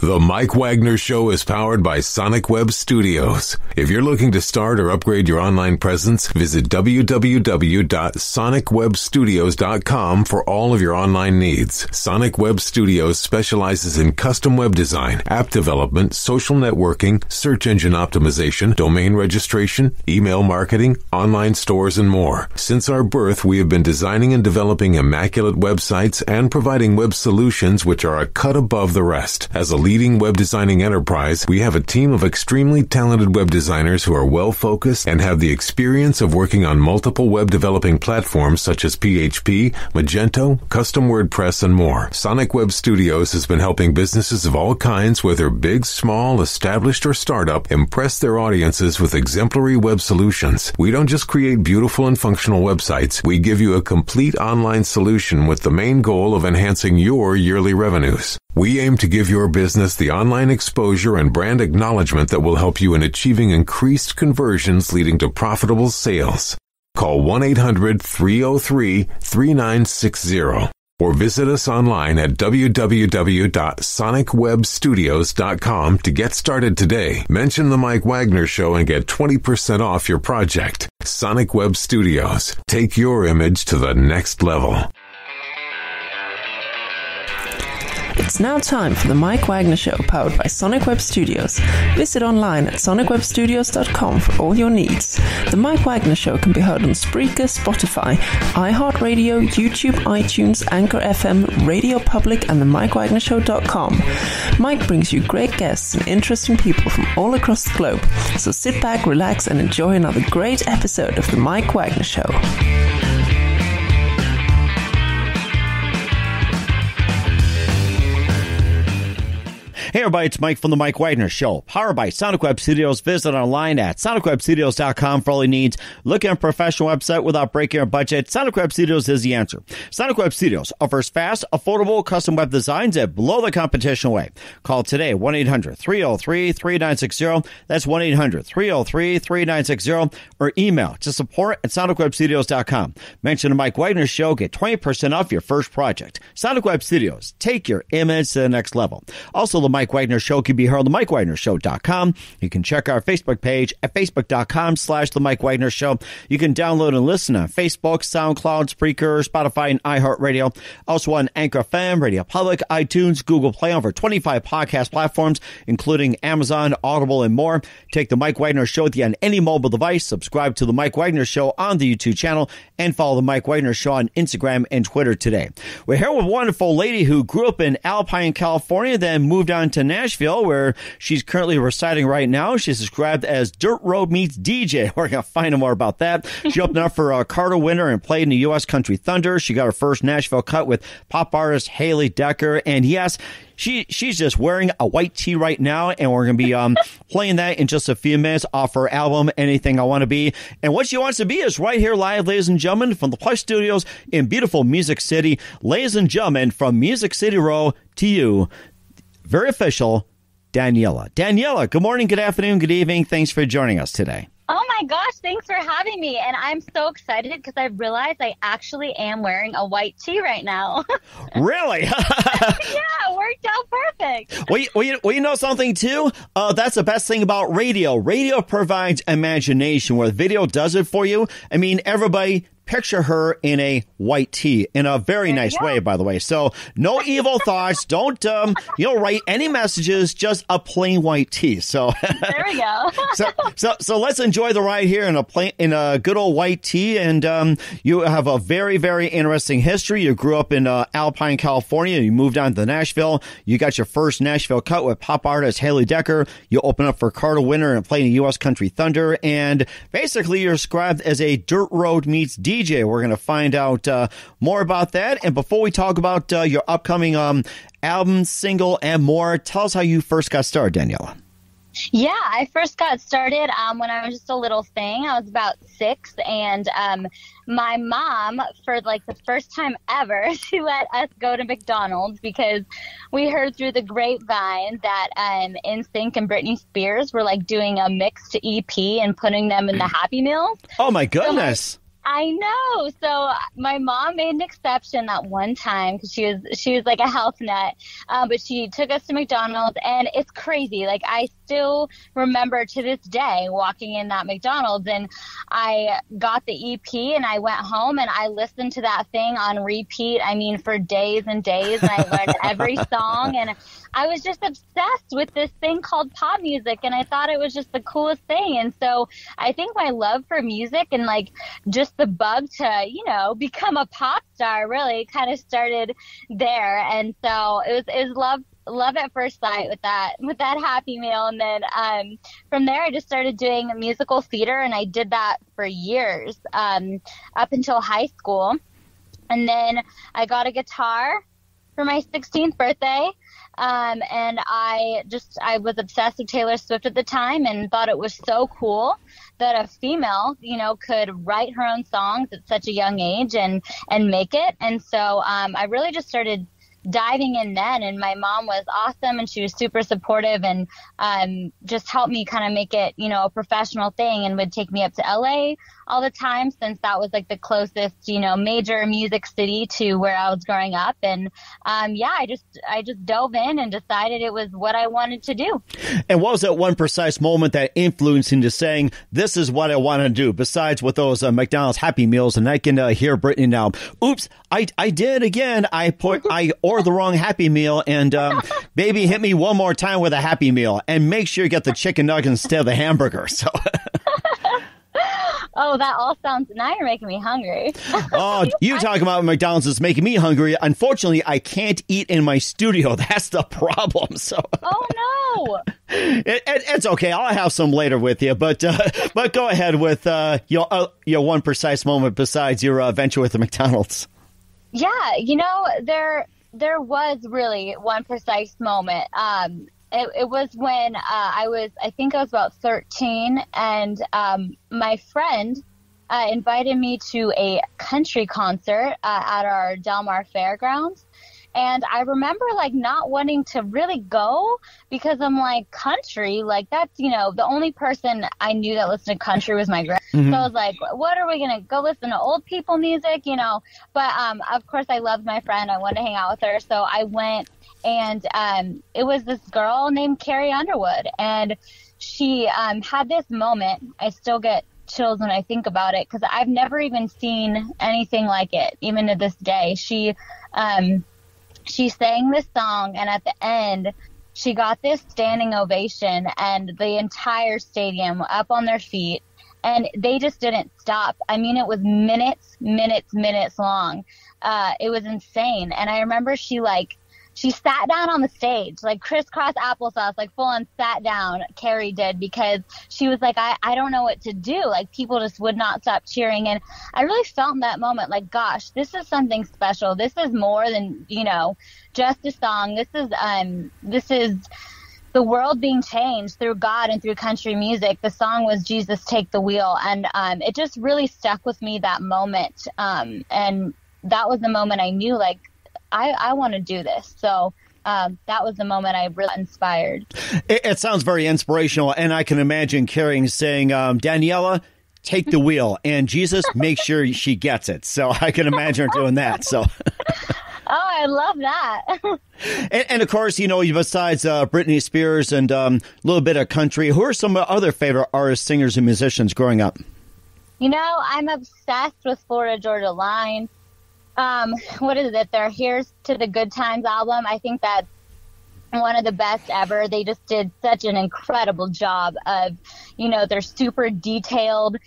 The Mike Wagner Show is powered by Sonic Web Studios. If you're looking to start or upgrade your online presence, visit www.sonicwebstudios.com for all of your online needs. Sonic Web Studios specializes in custom web design, app development, social networking, search engine optimization, domain registration, email marketing, online stores, and more. Since our birth, we have been designing and developing immaculate websites and providing web solutions which are a cut above the rest. As a leading web designing enterprise, we have a team of extremely talented web designers who are well-focused and have the experience of working on multiple web developing platforms such as PHP, Magento, custom WordPress, and more. Sonic Web Studios has been helping businesses of all kinds, whether big, small, established, or startup, impress their audiences with exemplary web solutions. We don't just create beautiful and functional websites. We give you a complete online solution with the main goal of enhancing your yearly revenues. We aim to give your business the online exposure and brand acknowledgement that will help you in achieving increased conversions leading to profitable sales. Call 1-800-303-3960 or visit us online at www.sonicwebstudios.com to get started today. Mention the Mike Wagner Show and get 20% off your project. Sonic Web Studios. Take your image to the next level. It's now time for the Mike Wagner Show, powered by Sonic Web Studios. Visit online at sonicwebstudios.com for all your needs. The Mike Wagner Show can be heard on Spreaker, Spotify, iHeartRadio, YouTube, iTunes, Anchor FM, Radio Public, and the MikeWagnerShow.com. Mike brings you great guests and interesting people from all across the globe. So sit back, relax, and enjoy another great episode of the Mike Wagner Show. Hey everybody, it's Mike from the Mike Wagner Show, powered by Sonic Web Studios. Visit online at sonicwebstudios.com for all your needs. Looking at a professional website without breaking your budget? Sonic Web Studios is the answer. Sonic Web Studios offers fast, affordable custom web designs that blow the competition away. Call today, 1-800-303-3960. That's 1-800-303-3960. Or email to support@sonicwebstudios.com. Mention the Mike Wagner Show, get 20% off your first project. Sonic Web Studios, take your image to the next level. Also, the Mike Wagner Show can be heard on the MikeWagnerShow.com. You can check our Facebook page at Facebook.com/The Mike Wagner Show. You can download and listen on Facebook, SoundCloud, Spreaker, Spotify, and iHeartRadio. Also on Anchor FM, Radio Public, iTunes, Google Play, over 25 podcast platforms, including Amazon, Audible, and more. Take the Mike Wagner Show with you on any mobile device. Subscribe to the Mike Wagner Show on the YouTube channel, and follow the Mike Wagner Show on Instagram and Twitter today. We're here with a wonderful lady who grew up in Alpine, California, then moved on to Nashville, where she's currently residing right now. She's described as Dirt Road meets DJ. We're going to find out more about that. She opened up for Carter Winter and played in the U.S. Country Thunder. She got her first Nashville cut with pop artist Haley Decker. And yes, she's just wearing a white tee right now, and we're going to be playing that in just a few minutes off her album, Anything I Want to Be. And what she wants to be is right here live, ladies and gentlemen, from the Plush Studios in beautiful Music City. Ladies and gentlemen, from Music City Row to you, very official, Daniella. Daniella, good morning, good afternoon, good evening. Thanks for joining us today. Oh my gosh, thanks for having me. And I'm so excited because I realized I actually am wearing a white tee right now. Really? Yeah, worked out perfect. Well, you know something too? That's the best thing about radio. Radio provides imagination, where video does it for you. I mean, everybody picture her in a white tee, in a very nice way, by the way. So no evil thoughts. Don't write any messages. Just a plain white tee. So there we go. so let's enjoy the ride here in a good old white tee. And you have a very, very interesting history. You grew up in Alpine, California. You moved on to Nashville. You got your first Nashville cut with pop artist Haley Decker. You opened up for Carter Winter and played in the U.S. Country Thunder. And basically, you're described as a Dirt Road meets DJ. We're going to find out more about that. And before we talk about your upcoming album, single, and more, tell us how you first got started, Daniella. Yeah, I first got started when I was just a little thing. I was about 6, and my mom, for like the first time ever, she let us go to McDonald's because we heard through the grapevine that NSYNC and Britney Spears were like doing a mixed EP and putting them in the Happy Meals. Oh my goodness. I know. So my mom made an exception that one time because she was like a health nut, but she took us to McDonald's, and it's crazy. Like I still remember to this day walking in that McDonald's, and I got the EP, and I went home and I listened to that thing on repeat. I mean, for days and days, and I learned every song, and I was just obsessed with this thing called pop music, and I thought it was just the coolest thing. And so I think my love for music and like just the bug to, become a pop star really kind of started there. And so it was love at first sight with that Happy Meal. And then from there I just started doing musical theater, and I did that for years up until high school. And then I got a guitar for my 16th birthday. And I was obsessed with Taylor Swift at the time and thought it was so cool that a female, could write her own songs at such a young age and make it. And so, I really just started diving in then, and my mom was awesome, and she was super supportive, and just helped me kind of make it, a professional thing, and would take me up to LA all the time, since that was like the closest, major music city to where I was growing up. And I just dove in and decided it was what I wanted to do. And what was that one precise moment that influenced into saying, this is what I want to do, besides with those McDonald's Happy Meals? And I can hear Brittany now. Oops, I did again. I ordered the wrong Happy Meal, and baby, hit me one more time with a Happy Meal, and make sure you get the chicken nuggets instead of the hamburger. So. Oh, that all sounds, now you're making me hungry. Oh, you talking about McDonald's is making me hungry. Unfortunately, I can't eat in my studio. That's the problem. So. Oh, no. It's okay. I'll have some later with you. But go ahead with your one precise moment besides your venture with the McDonald's. Yeah, there was really one precise moment. It was when I think I was about 13, and my friend invited me to a country concert at our Del Mar Fairgrounds. And I remember like not wanting to really go because I'm like, country, like that's, the only person I knew that listened to country was my grandma. Mm-hmm. So I was like, what are we going to go listen to old people music, But of course I loved my friend. I wanted to hang out with her. So I went, and it was this girl named Carrie Underwood. And she had this moment. I still get chills when I think about it because I've never even seen anything like it, even to this day. She sang this song, and at the end, she got this standing ovation, and the entire stadium up on their feet, and they just didn't stop. I mean, it was minutes long. It was insane. And I remember she sat down on the stage, like crisscross applesauce, like full on sat down, Carrie did, because she was like, I don't know what to do. Like people just would not stop cheering. And I really felt in that moment, like, gosh, this is something special. This is more than, just a song. This is the world being changed through God and through country music. The song was Jesus Take the Wheel. And it just really stuck with me that moment. And that was the moment I knew, like, I want to do this. So that was the moment I really inspired. It sounds very inspirational. And I can imagine Carrie saying, Daniella, take the wheel. And Jesus, make sure she gets it. So I can imagine her doing that. So. Oh, I love that. and of course, besides Britney Spears and a little bit of country, who are some other favorite artists, singers, and musicians growing up? I'm obsessed with Florida Georgia Line. What is it? Their Here's to the Good Times album. I think that's one of the best ever. They just did such an incredible job of, their super detailed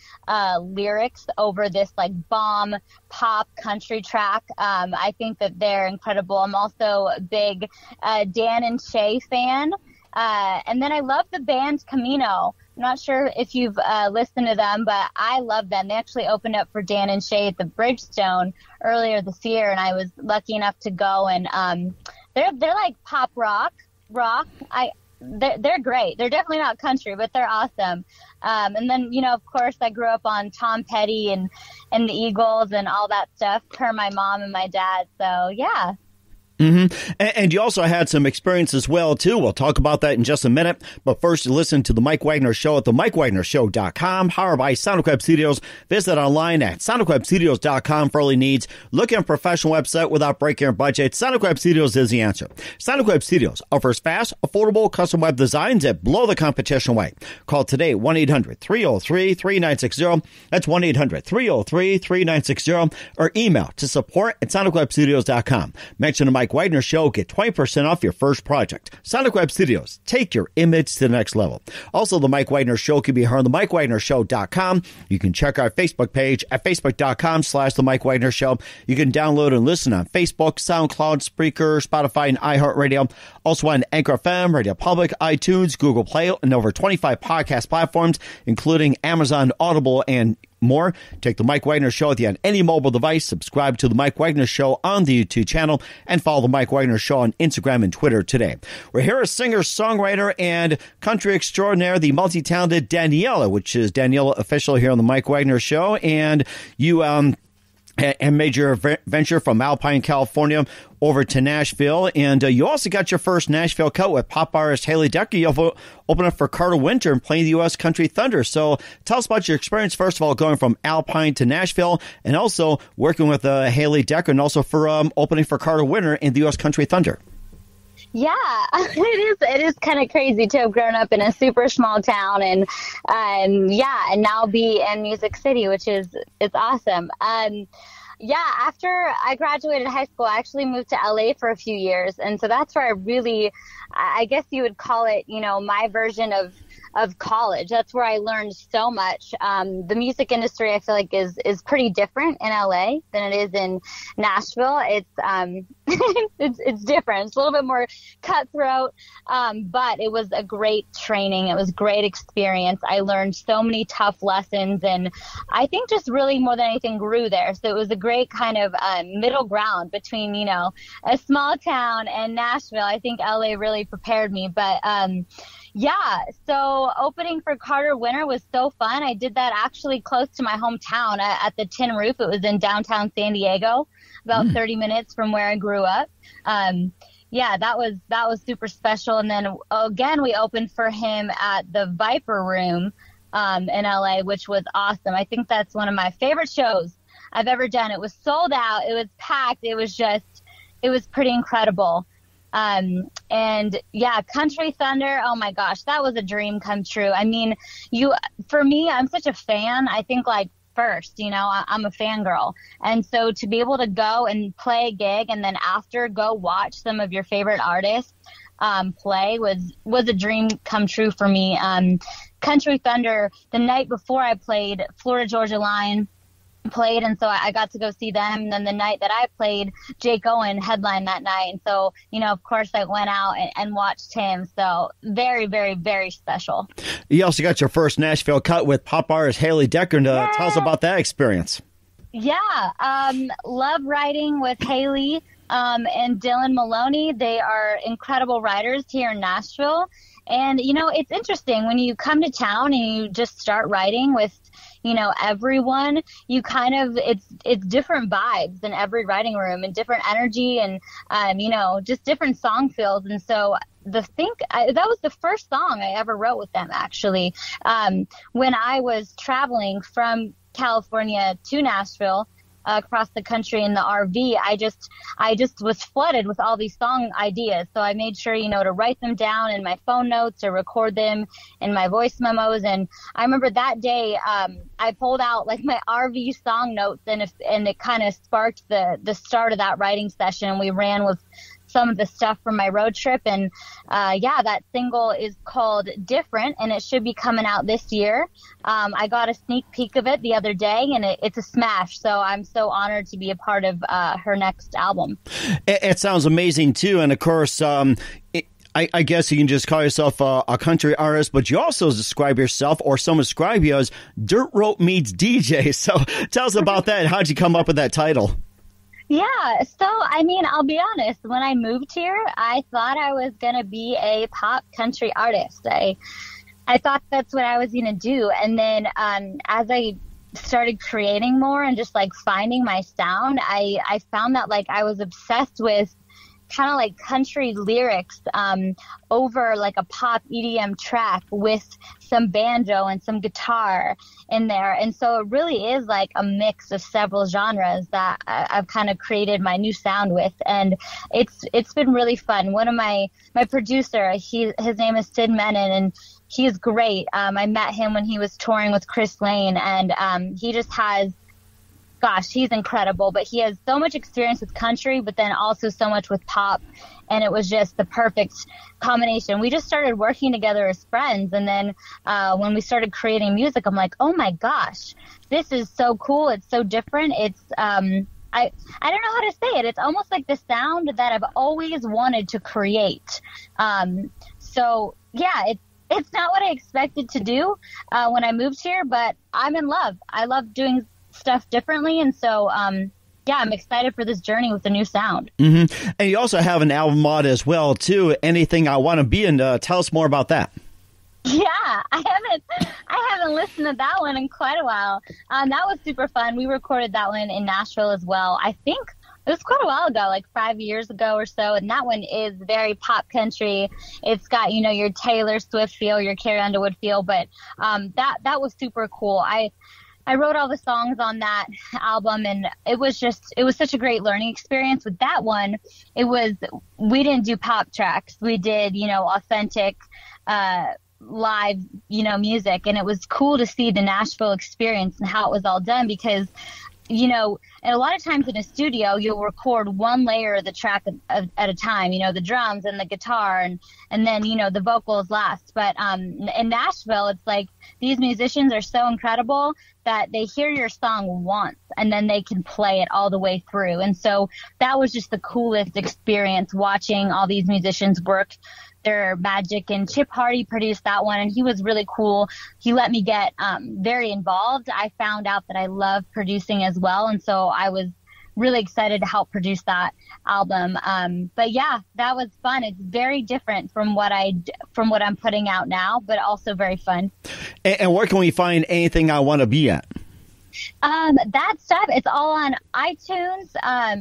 lyrics over this like bomb pop country track. I think that they're incredible. I'm also a big Dan and Shay fan. And then I love the band Camino. I'm not sure if you've listened to them, but I love them. They actually opened up for Dan and Shay at the Bridgestone earlier this year, and I was lucky enough to go. And they're like pop rock. They're great. They're definitely not country, but they're awesome. And then of course, I grew up on Tom Petty and the Eagles and all that stuff. Per my mom and my dad. So yeah. And you also had some experience as well, too. We'll talk about that in just a minute. But first, you listen to The Mike Wagner Show at themikewagnershow.com, powered by Sonic Web Studios. Visit online at sonicwebstudios.com for all your needs. Looking at a professional website without breaking your budget, Sonic Web Studios is the answer. Sonic Web Studios offers fast, affordable custom web designs that blow the competition away. Call today, 1-800-303-3960. That's 1-800-303-3960. Or email to support@sonicwebstudios.com. Mention the Mike Wagner Show. Get 20% off your first project. Sonic Web Studios. Take your image to the next level. Also, the Mike Wagner Show can be heard on themikewagnershow.com. You can check our Facebook page at facebook.com/The Mike Wagner Show. You can download and listen on Facebook, SoundCloud, Spreaker, Spotify, and iHeartRadio. Also on Anchor FM, Radio Public, iTunes, Google Play, and over 25 podcast platforms, including Amazon, Audible, and more. Take the Mike Wagner Show with you on any mobile device. Subscribe to the Mike Wagner Show on the YouTube channel and follow the Mike Wagner Show on Instagram and Twitter today. We're here as singer, songwriter, and country extraordinaire, the multi-talented Daniella, which is Daniella Official here on the Mike Wagner Show. And you and made your venture from Alpine, California over to Nashville. And you also got your first Nashville cut with pop artist Haley Decker. You opened up for Carter Winter and playing the U.S. Country Thunder. So tell us about your experience, first of all, going from Alpine to Nashville, and also working with Haley Decker, and also for opening for Carter Winter in the U.S. Country Thunder. Yeah, it is kind of crazy to have grown up in a super small town and now be in Music City, which is awesome. After I graduated high school, I actually moved to LA for a few years. And so that's where I guess you would call it, my version of college. That's where I learned so much. The music industry, I feel like, is pretty different in LA than it is in Nashville. It's it's different. It's a little bit more cutthroat, but it was a great training. It was a great experience. I learned so many tough lessons, and I think just really more than anything grew there. So it was a great kind of middle ground between, a small town and Nashville. I think LA really prepared me, but so opening for Carter Winter was so fun. I did that actually close to my hometown at the Tin Roof. It was in downtown San Diego, about 30 minutes from where I grew up. That was super special. And then again, we opened for him at the Viper Room in LA, which was awesome. I think that's one of my favorite shows I've ever done. It was sold out. It was packed. It was pretty incredible. Country Thunder, oh my gosh, that was a dream come true. I mean, for me, I'm such a fan. I think first, I'm a fangirl. And so to be able to go and play a gig and then after go watch some of your favorite artists, play was a dream come true for me. Country Thunder, the night before I played, Florida Georgia Line played, and so I got to go see them. And then the night that I played, Jake Owen headlined that night, and so of course I went out and watched him. So very, very, very special. You also got your first Nashville cut with pop artist Haley Decker. Tell us about that experience. Love writing with Haley and Dylan Maloney. They are incredible writers here in Nashville. And, it's interesting when you come to town and you just start writing with, everyone, you kind of, it's different vibes in every writing room and different energy and, just different song feels. And so that was the first song I ever wrote with them, actually. When I was traveling from California to Nashville, across the country in the RV, I just was flooded with all these song ideas. So I made sure, to write them down in my phone notes or record them in my voice memos. And I remember that day, I pulled out my RV song notes and it kind of sparked the start of that writing session. And we ran with some of the stuff from my road trip. And that single is called Different, and it should be coming out this year. I got a sneak peek of it the other day, and it's a smash. So I'm so honored to be a part of her next album. It sounds amazing, too. And of course, I guess you can just call yourself a country artist, but you also describe yourself, or some describe you as Dirt Rope meets DJ. So tell us about that. How'd you come up with that title? Yeah, so, I'll be honest, when I moved here, I thought I was going to be a pop country artist. I thought that's what I was going to do. And then as I started creating more and just finding my sound, I found that I was obsessed with kind of like country lyrics over like a pop EDM track with some banjo and some guitar in there. And so it really is like a mix of several genres that I've kind of created my new sound with. And it's been really fun. One of my producer, his name is Sid Menon, and he is great. I met him when he was touring with Chris Lane, and he just has, gosh, he's incredible, but he has so much experience with country, but then also so much with pop. And it was just the perfect combination. We just started working together as friends. And then when we started creating music, I'm like, oh my gosh, this is so cool. It's so different. It's, I don't know how to say it. It's almost like the sound that I've always wanted to create. So yeah, it's not what I expected to do when I moved here, but I'm in love. I love doing stuff differently, and so yeah, I'm excited for this journey with the new sound. Mm-hmm. And you also have an album out as well too, Anything I Want to Be, and tell us more about that. Yeah, I haven't listened to that one in quite a while. That was super fun. We recorded that one in Nashville as well. I think it was quite a while ago, like 5 years ago or so, and that one is very pop country. It's got, you know, your Taylor Swift feel, your Carrie Underwood feel, but that was super cool. I wrote all the songs on that album, and it was such a great learning experience. With that one, we didn't do pop tracks. We did, you know, authentic, live, you know, music. And it was cool to see the Nashville experience and how it was all done, because, you know, and a lot of times in a studio, you'll record one layer of the track at a time, you know, the drums and the guitar, and then, you know, the vocals last. But in Nashville, it's like these musicians are so incredible that they hear your song once and then they can play it all the way through. And so that was just the coolest experience, watching all these musicians work their magic. And Chip Hardy produced that one, and he was really cool. He let me get very involved. I found out that I love producing as well, and so I was really excited to help produce that album. But yeah, that was fun. It's very different from what I'm putting out now, but also very fun. And where can we find Anything I Want to Be at? That stuff, it's all on iTunes.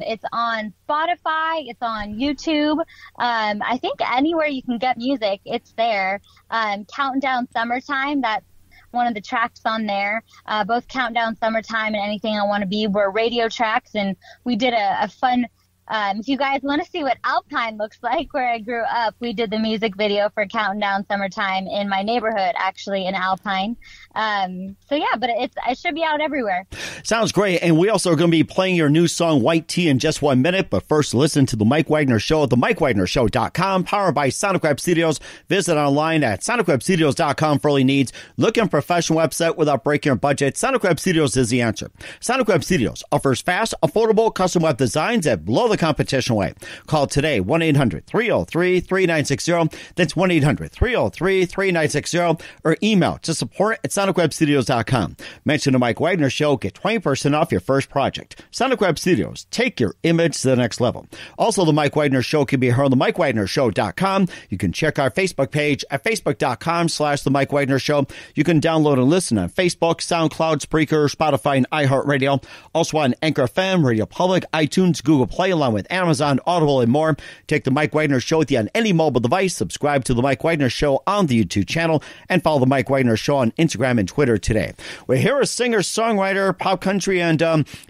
It's on Spotify. It's on YouTube. I think anywhere you can get music, it's there. Countdown Summertime, that's one of the tracks on there. Both Countdown Summertime and Anything I Want to Be were radio tracks, and we did a fun, if you guys want to see what Alpine looks like, where I grew up, we did the music video for Countdown Summertime in my neighborhood, actually, in Alpine. So yeah, but it should be out everywhere. Sounds great. And we also are going to be playing your new song, White Tea, in just 1 minute. But first, listen to The Mike Wagner Show at themikewagnershow.com, powered by Sonic Web Studios. Visit online at sonicwebstudios.com for all your needs. Look at a professional website without breaking your budget. Sonic Web Studios is the answer. Sonic Web Studios offers fast, affordable, custom web designs at below the competition way. Call today, 1-800-303-3960. That's 1-800-303-3960. Or email to support@sonicwebstudios.com. Mention the Mike Wagner Show. Get 20% off your first project. Sonic Web Studios. Take your image to the next level. Also, the Mike Wagner Show can be heard on themikewagnershow.com. You can check our Facebook page at facebook.com/The Mike Wagner Show. You can download and listen on Facebook, SoundCloud, Spreaker, Spotify, and iHeartRadio. Also on Anchor FM, Radio Public, iTunes, Google Play, along with Amazon, Audible, and more. Take the Mike Wagner Show with you on any mobile device. Subscribe to the Mike Wagner Show on the YouTube channel, and follow the Mike Wagner Show on Instagram and Twitter today. We're here a singer, songwriter, pop country, and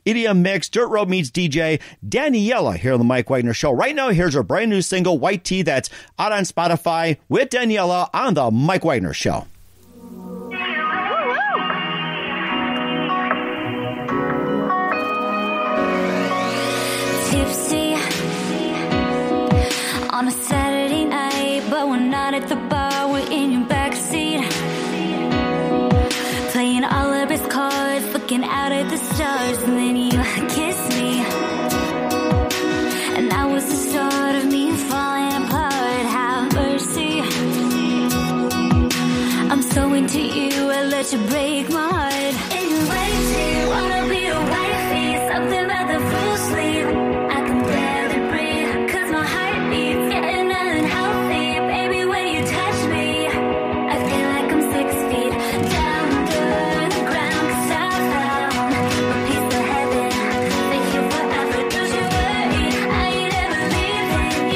EDM mix, dirt road meets DJ, Daniella, here on the Mike Wagner Show. Right now, here's her brand new single, White Tea, that's out on Spotify with Daniella on the Mike Wagner Show. Tipsy on a Saturday night, but we're not at the bar, we're in your backseat, playing all of his cards, looking out at the stars, and then you kissed me, and that was the start of me falling apart. Have mercy, I'm so into you, I let you break my heart. And you're waiting, wanna be a wifey, something about the full sleep. I can barely breathe, 'cause my heart beats getting unhealthy. Baby, when you touch me, I feel like I'm 6 feet down to the ground, 'cause I found a piece of heaven. Thank you forever, don't you worry, I ain't ever leaving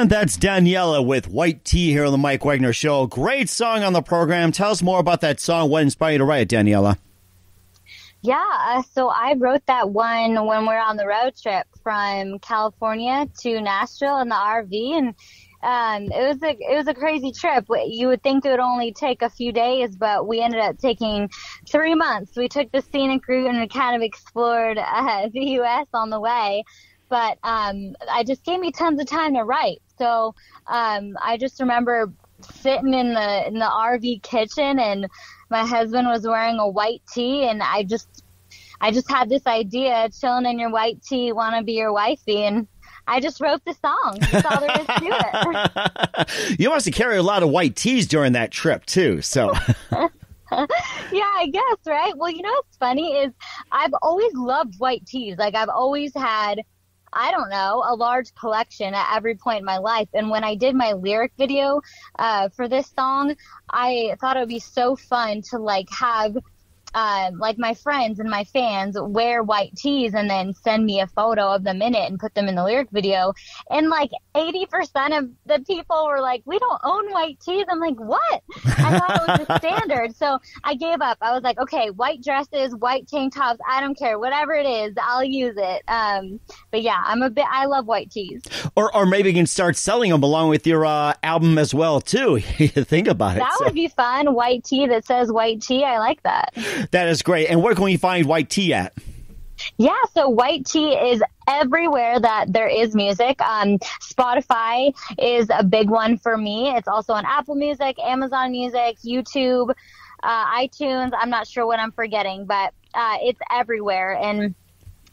And that's Daniella with White Tea here on the Mike Wagner Show. Great song on the program. Tell us more about that song. What inspired you to write it, Daniella? Yeah, so I wrote that one when we were on the road trip from California to Nashville in the RV, and it was a crazy trip. You would think it would only take a few days, but we ended up taking 3 months. We took the scenic route and kind of explored the U.S. on the way. But I just gave me tons of time to write. So I just remember sitting in the RV kitchen, and my husband was wearing a white tee, and I just had this idea, chilling in your white tee, want to be your wifey, and I just wrote the song. That's all there is to it. You must have carried a lot of white tees during that trip, too, so... Yeah, I guess, right? Well, you know what's funny is I've always loved white tees. Like, I've always had, I don't know, a large collection at every point in my life. And when I did my lyric video for this song, I thought it would be so fun to like have like my friends and my fans wear white tees and then send me a photo of them in it and put them in the lyric video. And like 80% of the people were like, we don't own white tees. I'm like, what? I thought it was the standard. So I gave up. I was like, okay, white dresses, white tank tops, I don't care. Whatever it is, I'll use it. But yeah, I love white tees. Or maybe you can start selling them along with your album as well, too. Think about it. That would be fun. White tee that says white tea. I like that. That is great. And where can we find White Tea at? Yeah, so White Tea is everywhere that there is music. Spotify is a big one for me. It's also on Apple Music, Amazon Music, YouTube, iTunes. I'm not sure what I'm forgetting, but it's everywhere. And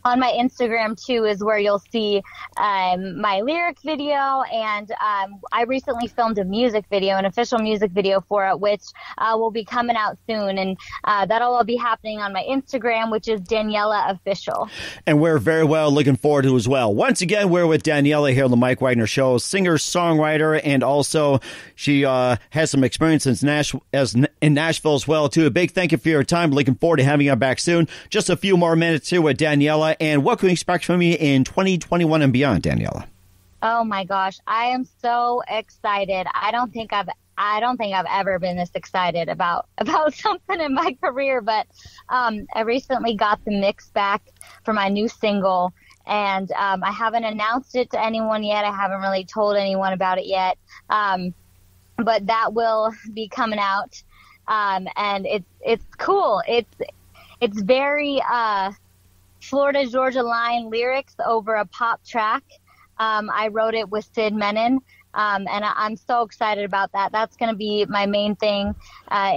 on my Instagram, too, is where you'll see my lyric video. And I recently filmed a music video, an official music video for it, which will be coming out soon. And that'll all be happening on my Instagram, which is Daniella Official. And we're very well looking forward to it as well. Once again, we're with Daniella here on the Mike Wagner Show, singer, songwriter, and also she has some experience in Nashville as well, too. A big thank you for your time. Looking forward to having you back soon. Just a few more minutes here with Daniella. And what can we expect from you in 2021 and beyond, Daniella? Oh my gosh, I am so excited. I don't think I've ever been this excited about something in my career. But I recently got the mix back for my new single, and I haven't announced it to anyone yet. I haven't really told anyone about it yet. But that will be coming out, and it's cool. It's very Florida Georgia Line lyrics over a pop track. I wrote it with Sid Menon, and I'm so excited about that. That's going to be my main thing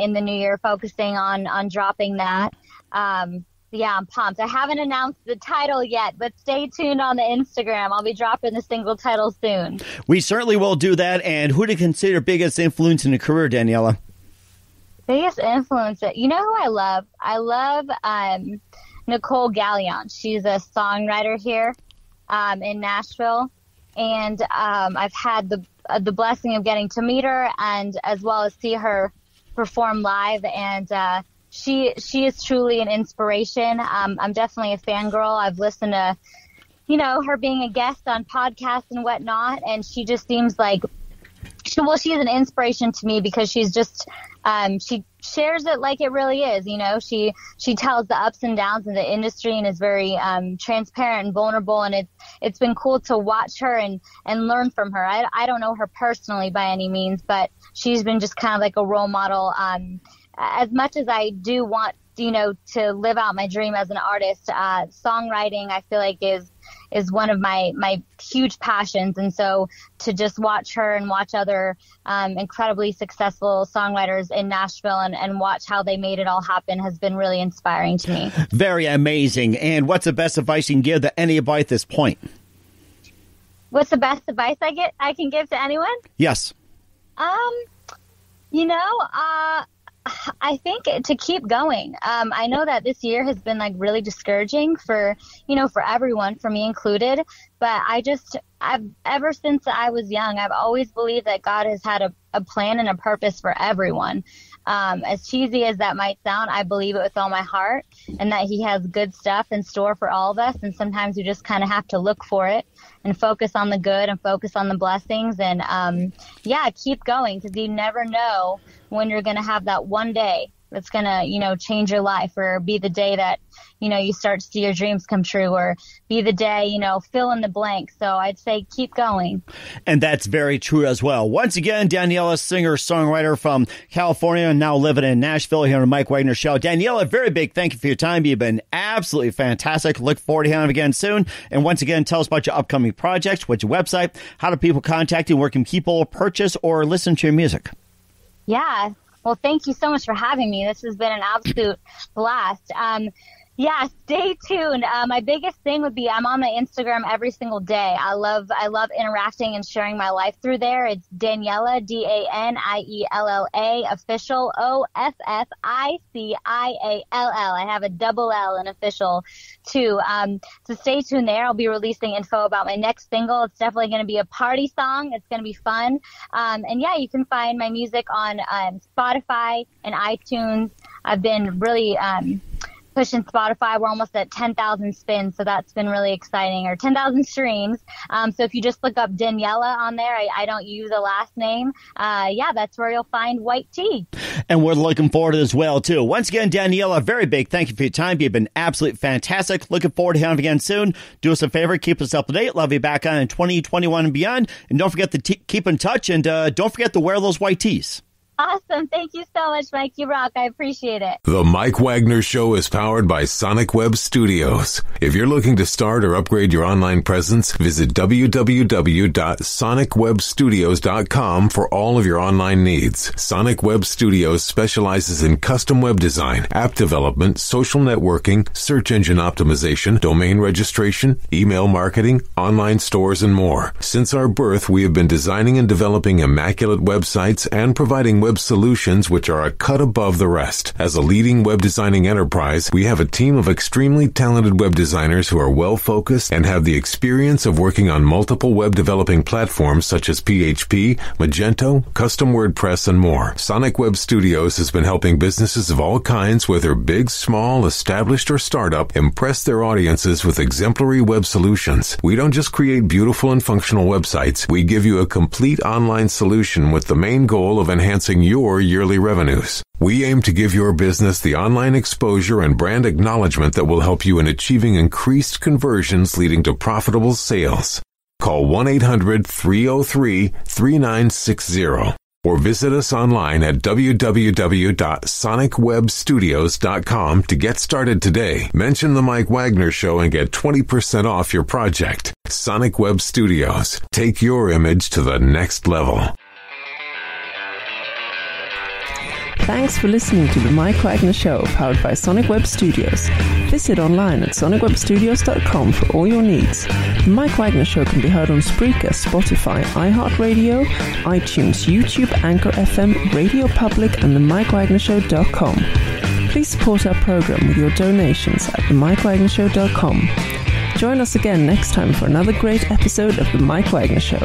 in the new year, focusing on dropping that. Yeah, I'm pumped. I haven't announced the title yet, but stay tuned on the Instagram. I'll be dropping the single title soon. We certainly will do that. And who do you consider biggest influence in your career, Daniella? Biggest influence? You know who I love? I love Nicole Gallion. She's a songwriter here in Nashville, and I've had the blessing of getting to meet her and as well as see her perform live, and she is truly an inspiration. I'm definitely a fangirl. I've listened to, her being a guest on podcasts and whatnot, and she just seems like she's an inspiration to me because she's just she shares it like it really is. She tells the ups and downs of the industry and is very transparent and vulnerable, and it's been cool to watch her and learn from her. I don't know her personally by any means, but she's been just kind of like a role model. As much as I do want to live out my dream as an artist, songwriting I feel like is one of my huge passions. And so to just watch her and watch other incredibly successful songwriters in Nashville and watch how they made it all happen has been really inspiring to me. Very amazing. And what's the best advice you can give to anybody at this point? What's the best advice I can give to anyone? Yes. I think to keep going. I know that this year has been like really discouraging for everyone, for me included. But I've ever since I was young, I've always believed that God has had a a plan and a purpose for everyone. As cheesy as that might sound, I believe it with all my heart, and that he has good stuff in store for all of us. And sometimes we just kind of have to look for it and focus on the good and focus on the blessings. And keep going, because you never know when you're going to have that one day that's going to, change your life, or be the day that, you start to see your dreams come true, or be the day, fill in the blank. So I'd say keep going. And that's very true as well. Once again, Daniella, singer, songwriter from California, now living in Nashville here on the Mike Wagner Show. Daniella, very big thank you for your time. You've been absolutely fantastic. Look forward to having you again soon. And once again, tell us about your upcoming projects, what's your website, how do people contact you, where can people purchase or listen to your music? Yeah. Well, thank you so much for having me. This has been an absolute blast. Stay tuned. My biggest thing would be I'm on my Instagram every single day. I love interacting and sharing my life through there. It's Daniella, Daniella official, OFFICIALL. I have a double L in official too. So stay tuned there. I'll be releasing info about my next single. It's definitely going to be a party song. It's going to be fun. You can find my music on Spotify and iTunes. I've been really pushing Spotify. We're almost at 10,000 spins, so that's been really exciting, or 10,000 streams. So if you just look up Daniella on there, I don't use a last name. That's where you'll find White Tea. And we're looking forward to it as well, too. Once again, Daniella, very big thank you for your time. You've been absolutely fantastic. Looking forward to having you again soon. Do us a favor, keep us up to date. Love you back on in 2021 and beyond. And don't forget to keep in touch, and don't forget to wear those white tees. Awesome. Thank you so much, Mike. You rock. I appreciate it. The Mike Wagner Show is powered by Sonic Web Studios. If you're looking to start or upgrade your online presence, visit www.sonicwebstudios.com for all of your online needs. Sonic Web Studios specializes in custom web design, app development, social networking, search engine optimization, domain registration, email marketing, online stores, and more. Since our birth, we have been designing and developing immaculate websites and providing web solutions which are a cut above the rest. As a leading web designing enterprise, we have a team of extremely talented web designers who are well-focused and have the experience of working on multiple web developing platforms such as PHP, Magento, custom WordPress, and more. Sonic Web Studios has been helping businesses of all kinds, whether big, small, established, or startup, impress their audiences with exemplary web solutions. We don't just create beautiful and functional websites. We give you a complete online solution with the main goal of enhancing your yearly revenues. We aim to give your business the online exposure and brand acknowledgement that will help you in achieving increased conversions leading to profitable sales. Call 1-800-303-3960 or visit us online at www.sonicwebstudios.com to get started today. Mention the Mike Wagner Show and get 20% off your project. Sonic Web Studios. Take your image to the next level. Thanks for listening to The Mike Wagner Show, powered by Sonic Web Studios. Visit online at sonicwebstudios.com for all your needs. The Mike Wagner Show can be heard on Spreaker, Spotify, iHeartRadio, iTunes, YouTube, Anchor FM, Radio Public, and themikewagnershow.com. Please support our program with your donations at themikewagnershow.com. Join us again next time for another great episode of The Mike Wagner Show.